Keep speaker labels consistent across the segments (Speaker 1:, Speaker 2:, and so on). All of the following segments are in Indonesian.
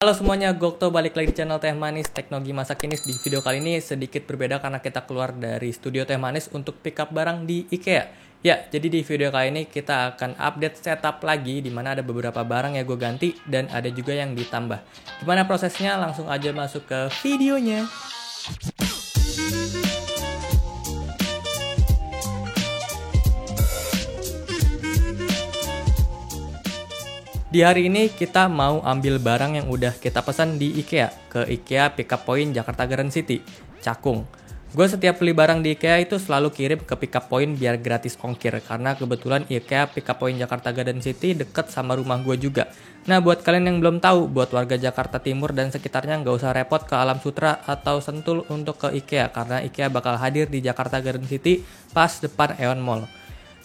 Speaker 1: Halo semuanya, Gokto balik lagi di channel Teh Manis Teknologi Masa Kini. Di video kali ini sedikit berbeda karena kita keluar dari studio Teh Manis untuk pick up barang di IKEA. Ya, jadi di video kali ini kita akan update setup lagi, dimana ada beberapa barang yang gue ganti dan ada juga yang ditambah. Gimana prosesnya? Langsung aja masuk ke videonya. Di hari ini kita mau ambil barang yang udah kita pesan di IKEA, ke IKEA Pickup Point Jakarta Garden City, Cakung. Gue setiap beli barang di IKEA itu selalu kirim ke Pickup Point biar gratis ongkir, karena kebetulan IKEA Pickup Point Jakarta Garden City deket sama rumah gue juga. Nah, buat kalian yang belum tahu, buat warga Jakarta Timur dan sekitarnya nggak usah repot ke Alam Sutra atau Sentul untuk ke IKEA, karena IKEA bakal hadir di Jakarta Garden City pas depan Aeon Mall.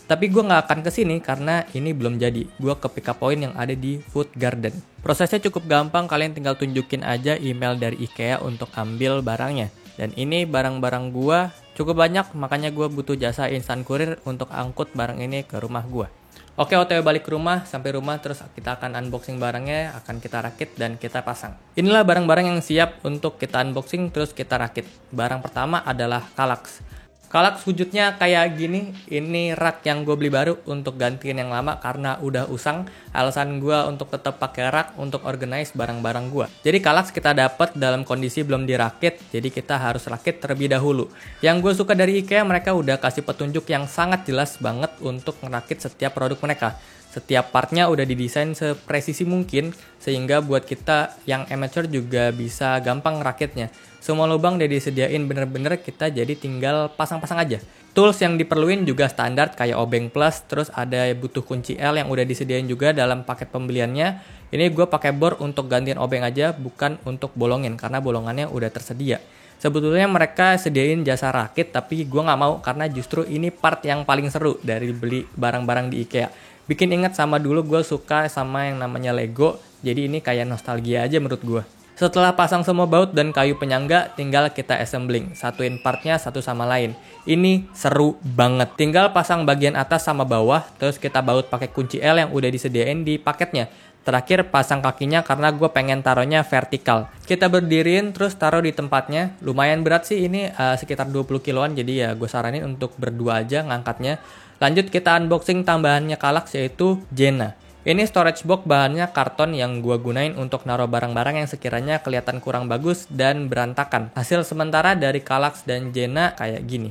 Speaker 1: Tapi gue nggak akan kesini karena ini belum jadi. Gue ke Pickup Point yang ada di Food Garden. Prosesnya cukup gampang, kalian tinggal tunjukin aja email dari IKEA untuk ambil barangnya. Dan ini barang-barang gue cukup banyak, makanya gue butuh jasa instan kurir untuk angkut barang ini ke rumah gue. Oke, OTW balik ke rumah, sampai rumah terus kita akan unboxing barangnya, akan kita rakit dan kita pasang. Inilah barang-barang yang siap untuk kita unboxing terus kita rakit. Barang pertama adalah Kallax. Kallax wujudnya kayak gini, ini rak yang gue beli baru untuk gantiin yang lama karena udah usang. Alasan gue untuk tetap pakai rak untuk organize barang-barang gue. Jadi Kallax kita dapat dalam kondisi belum dirakit, jadi kita harus rakit terlebih dahulu. Yang gue suka dari IKEA, mereka udah kasih petunjuk yang sangat jelas banget untuk ngerakit setiap produk mereka. Setiap partnya udah didesain sepresisi mungkin, sehingga buat kita yang amateur juga bisa gampang ngerakitnya. Semua lubang udah disediain bener-bener, kita jadi tinggal pasang-pasang aja. Tools yang diperluin juga standar kayak obeng plus, terus ada butuh kunci L yang udah disediain juga dalam paket pembeliannya. Ini gue pakai bor untuk gantiin obeng aja, bukan untuk bolongin, karena bolongannya udah tersedia. Sebetulnya mereka sediain jasa rakit, tapi gue nggak mau karena justru ini part yang paling seru dari beli barang-barang di IKEA. Bikin inget sama dulu gue suka sama yang namanya Lego, jadi ini kayak nostalgia aja menurut gue. Setelah pasang semua baut dan kayu penyangga, tinggal kita assembling, satuin partnya satu sama lain. Ini seru banget. Tinggal pasang bagian atas sama bawah, terus kita baut pakai kunci L yang udah disediain di paketnya. Terakhir pasang kakinya karena gue pengen taruhnya vertikal. Kita berdiriin terus taruh di tempatnya. Lumayan berat sih ini, sekitar 20 kiloan, jadi ya gue saranin untuk berdua aja ngangkatnya. Lanjut kita unboxing tambahannya Kallax, yaitu Jenna. Ini storage box bahannya karton yang gue gunain untuk naruh barang-barang yang sekiranya kelihatan kurang bagus dan berantakan. Hasil sementara dari Kallax dan Jenna kayak gini.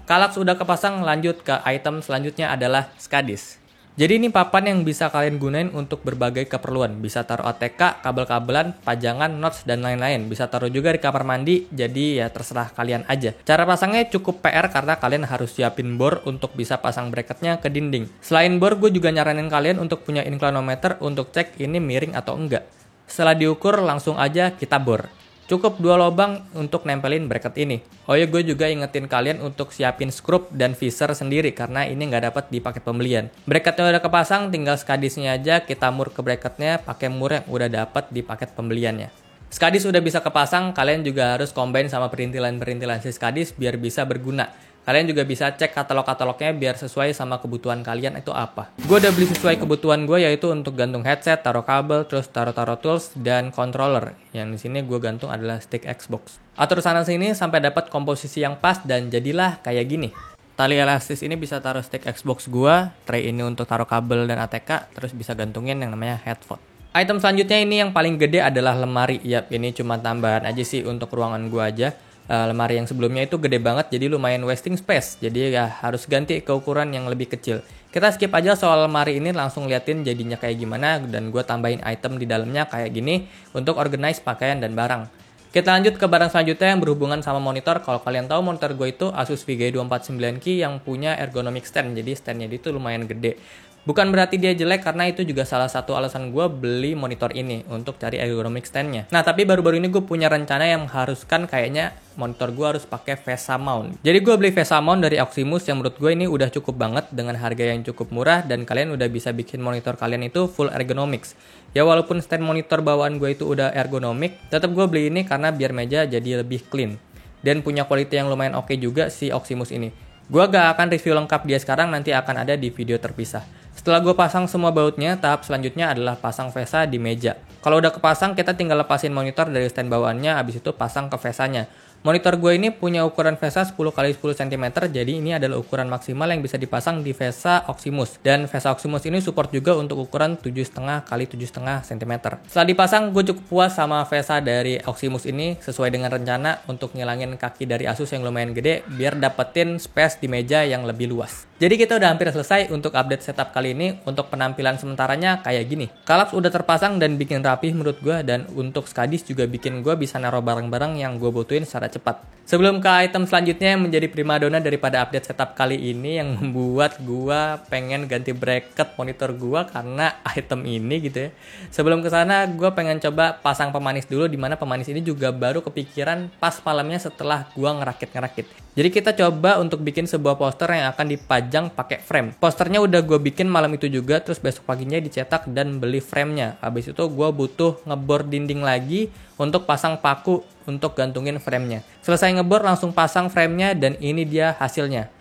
Speaker 1: Kallax udah kepasang, lanjut ke item selanjutnya adalah SCADIS. Jadi ini papan yang bisa kalian gunain untuk berbagai keperluan. Bisa taruh ATK, kabel-kabelan, pajangan, notes, dan lain-lain. Bisa taruh juga di kamar mandi, jadi ya terserah kalian aja. Cara pasangnya cukup PR karena kalian harus siapin bor untuk bisa pasang bracketnya ke dinding. Selain bor, gue juga nyaranin kalian untuk punya inclinometer untuk cek ini miring atau enggak. Setelah diukur, langsung aja kita bor. Cukup 2 lubang untuk nempelin bracket ini. Oh ya, gue juga ingetin kalian untuk siapin skrup dan visor sendiri karena ini nggak dapat di paket pembelian. Bracketnya udah kepasang, tinggal SCADIS-nya aja kita mur ke bracketnya pakai mur yang udah dapat di paket pembeliannya. SCADIS udah bisa kepasang, kalian juga harus combine sama perintilan-perintilan si SCADIS biar bisa berguna. Kalian juga bisa cek katalog-katalognya biar sesuai sama kebutuhan kalian itu apa. Gue udah beli sesuai kebutuhan gue, yaitu untuk gantung headset, taruh kabel, terus taruh tools dan controller. Yang di sini gue gantung adalah stick Xbox. Atur sana sini sampai dapat komposisi yang pas dan jadilah kayak gini. Tali elastis ini bisa taruh stick Xbox gue, tray ini untuk taruh kabel dan ATK, terus bisa gantungin yang namanya headphone. Item selanjutnya ini yang paling gede adalah lemari. Yap, ini cuma tambahan aja sih untuk ruangan gue aja. Lemari yang sebelumnya itu gede banget, jadi lumayan wasting space. Jadi ya harus ganti ke ukuran yang lebih kecil. Kita skip aja soal lemari ini, langsung liatin jadinya kayak gimana. Dan gue tambahin item di dalamnya kayak gini untuk organize pakaian dan barang. Kita lanjut ke barang selanjutnya yang berhubungan sama monitor. Kalau kalian tahu, monitor gue itu Asus VGA 249K yang punya ergonomic stand. Jadi standnya itu lumayan gede. Bukan berarti dia jelek, karena itu juga salah satu alasan gue beli monitor ini untuk cari ergonomic stand-nya. Nah, tapi baru-baru ini gue punya rencana yang mengharuskan kayaknya monitor gue harus pakai VESA mount. Jadi gue beli VESA mount dari Oximus yang menurut gue ini udah cukup banget dengan harga yang cukup murah dan kalian udah bisa bikin monitor kalian itu full ergonomics. Ya walaupun stand monitor bawaan gue itu udah ergonomik, tetap gue beli ini karena biar meja jadi lebih clean. Dan punya quality yang lumayan oke juga si Oximus ini. Gue gak akan review lengkap dia sekarang, nanti akan ada di video terpisah. Setelah gue pasang semua bautnya, tahap selanjutnya adalah pasang VESA di meja. Kalau udah kepasang, kita tinggal lepasin monitor dari stand bawaannya, habis itu pasang ke VESA-nya. Monitor gue ini punya ukuran VESA 10x10 cm, jadi ini adalah ukuran maksimal yang bisa dipasang di VESA Oximus. Dan VESA Oximus ini support juga untuk ukuran 7,5x7,5 cm. Setelah dipasang, gue cukup puas sama VESA dari Oximus ini, sesuai dengan rencana untuk ngilangin kaki dari Asus yang lumayan gede, biar dapetin space di meja yang lebih luas. Jadi kita udah hampir selesai untuk update setup kali ini. Untuk penampilan sementaranya kayak gini. Kallax udah terpasang dan bikin rapih menurut gue, dan untuk SCADIS juga bikin gue bisa naruh barang-barang yang gue butuhin secara cepat. Sebelum ke item selanjutnya yang menjadi primadona daripada update setup kali ini, yang membuat gue pengen ganti bracket monitor gue karena item ini gitu ya. Sebelum ke sana gue pengen coba pasang pemanis dulu, dimana pemanis ini juga baru kepikiran pas malamnya setelah gue ngerakit-ngerakit. Jadi kita coba untuk bikin sebuah poster yang akan dipajang pakai frame. Posternya udah gue bikin malam itu juga, terus besok paginya dicetak dan beli framenya. Habis itu gue butuh ngebor dinding lagi untuk pasang paku untuk gantungin framenya. Selesai ngebor langsung pasang framenya, dan ini dia hasilnya.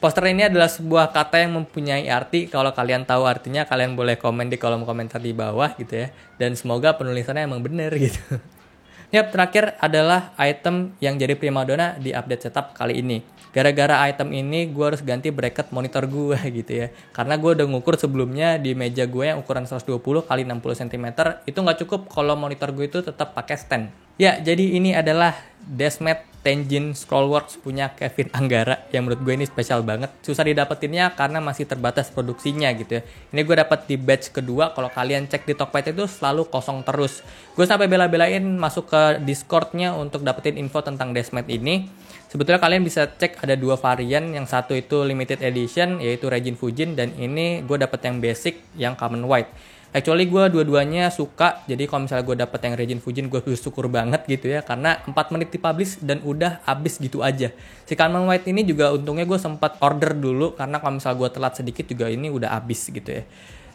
Speaker 1: Poster ini adalah sebuah kata yang mempunyai arti. Kalau kalian tahu artinya, kalian boleh komen di kolom komentar di bawah gitu ya. Dan semoga penulisannya emang bener gitu. Yap, terakhir adalah item yang jadi primadona di update setup kali ini. Gara-gara item ini gue harus ganti bracket monitor gue gitu ya. Karena gue udah ngukur sebelumnya di meja gue yang ukuran 120x 60 cm, itu nggak cukup kalau monitor gue itu tetap pakai stand. Ya, jadi ini adalah Desmet Tenjin Scrollworks punya Kevin Anggara, yang menurut gue ini spesial banget. Susah didapetinnya karena masih terbatas produksinya gitu ya. Ini gue dapet di batch kedua. Kalau kalian cek di Tokped itu selalu kosong terus. Gue sampai bela-belain masuk ke Discord-nya untuk dapetin info tentang Desmet ini. Sebetulnya kalian bisa cek ada dua varian. Yang satu itu limited edition, yaitu Regin Fujin, dan ini gue dapet yang basic, yang common white. Actually gue dua-duanya suka, jadi kalau misalnya gue dapet yang Regin Fujin gue bersyukur banget gitu ya, karena 4 menit dipublish dan udah habis gitu aja. Si Common White ini juga untungnya gue sempat order dulu, karena kalau misalnya gue telat sedikit juga ini udah habis gitu ya.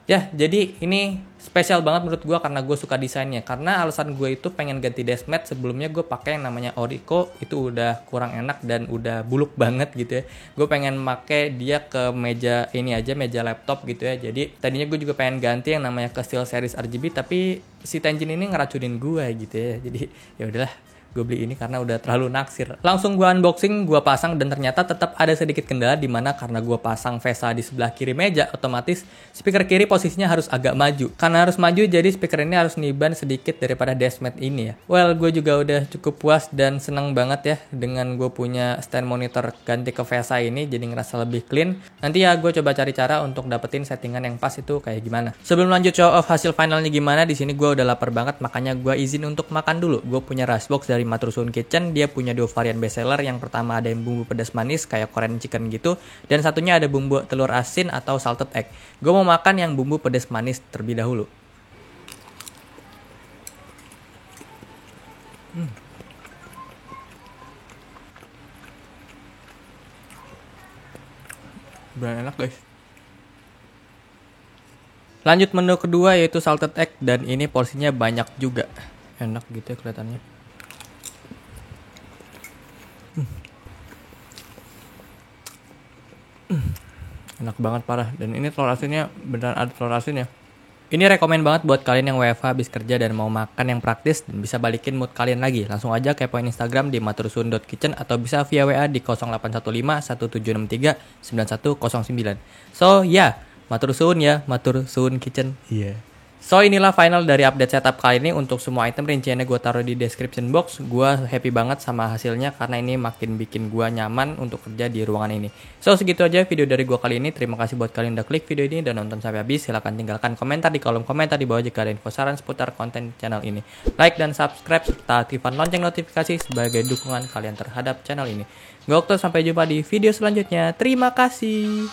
Speaker 1: Ya, jadi ini spesial banget menurut gue karena gue suka desainnya. Karena alasan gue itu pengen ganti Desmet, sebelumnya gue pakai yang namanya Oriko, itu udah kurang enak dan udah buluk banget gitu ya. Gue pengen pakai dia ke meja ini aja, meja laptop gitu ya. Jadi tadinya gue juga pengen ganti yang namanya ke Steel Series RGB, tapi si Tenjin ini ngeracunin gue gitu ya. Jadi ya udahlah, gue beli ini karena udah terlalu naksir. Langsung gue unboxing, gue pasang, dan ternyata tetap ada sedikit kendala, dimana karena gue pasang VESA di sebelah kiri meja, otomatis speaker kiri posisinya harus agak maju. Karena harus maju, jadi speaker ini harus niban sedikit daripada Desmet ini ya. Well, gue juga udah cukup puas dan seneng banget ya dengan gue punya stand monitor ganti ke VESA ini, jadi ngerasa lebih clean. Nanti ya gue coba cari cara untuk dapetin settingan yang pas itu kayak gimana. Sebelum lanjut show off hasil finalnya gimana, di sini gue udah lapar banget, makanya gue izin untuk makan dulu. Gue punya rice box dari Matur Suwun Kitchen. Dia punya dua varian bestseller. Yang pertama ada yang bumbu pedas manis kayak Korean chicken gitu, dan satunya ada bumbu telur asin atau salted egg. Gue mau makan yang bumbu pedas manis terlebih dahulu. Beneran enak guys. Lanjut menu kedua yaitu salted egg, dan ini porsinya banyak juga. Enak gitu ya kelihatannya. Enak banget parah, dan ini telur asinnya beneran ada telur asin ya. Ini rekomen banget buat kalian yang WFH habis kerja dan mau makan yang praktis dan bisa balikin mood kalian lagi. Langsung aja kepoin Instagram di matursuwun.kitchen atau bisa via WA di 0815 1763 9109. So ya, matur suwun ya, Matur Suwun Kitchen. Iya. So inilah final dari update setup kali ini. Untuk semua item rinciannya gue taruh di description box. Gue happy banget sama hasilnya karena ini makin bikin gue nyaman untuk kerja di ruangan ini. So segitu aja video dari gue kali ini. Terima kasih buat kalian udah klik video ini dan nonton sampai habis. Silahkan tinggalkan komentar di kolom komentar di bawah jika ada info saran seputar konten channel ini. Like dan subscribe serta aktifkan lonceng notifikasi sebagai dukungan kalian terhadap channel ini. Gue Okto, sampai jumpa di video selanjutnya. Terima kasih.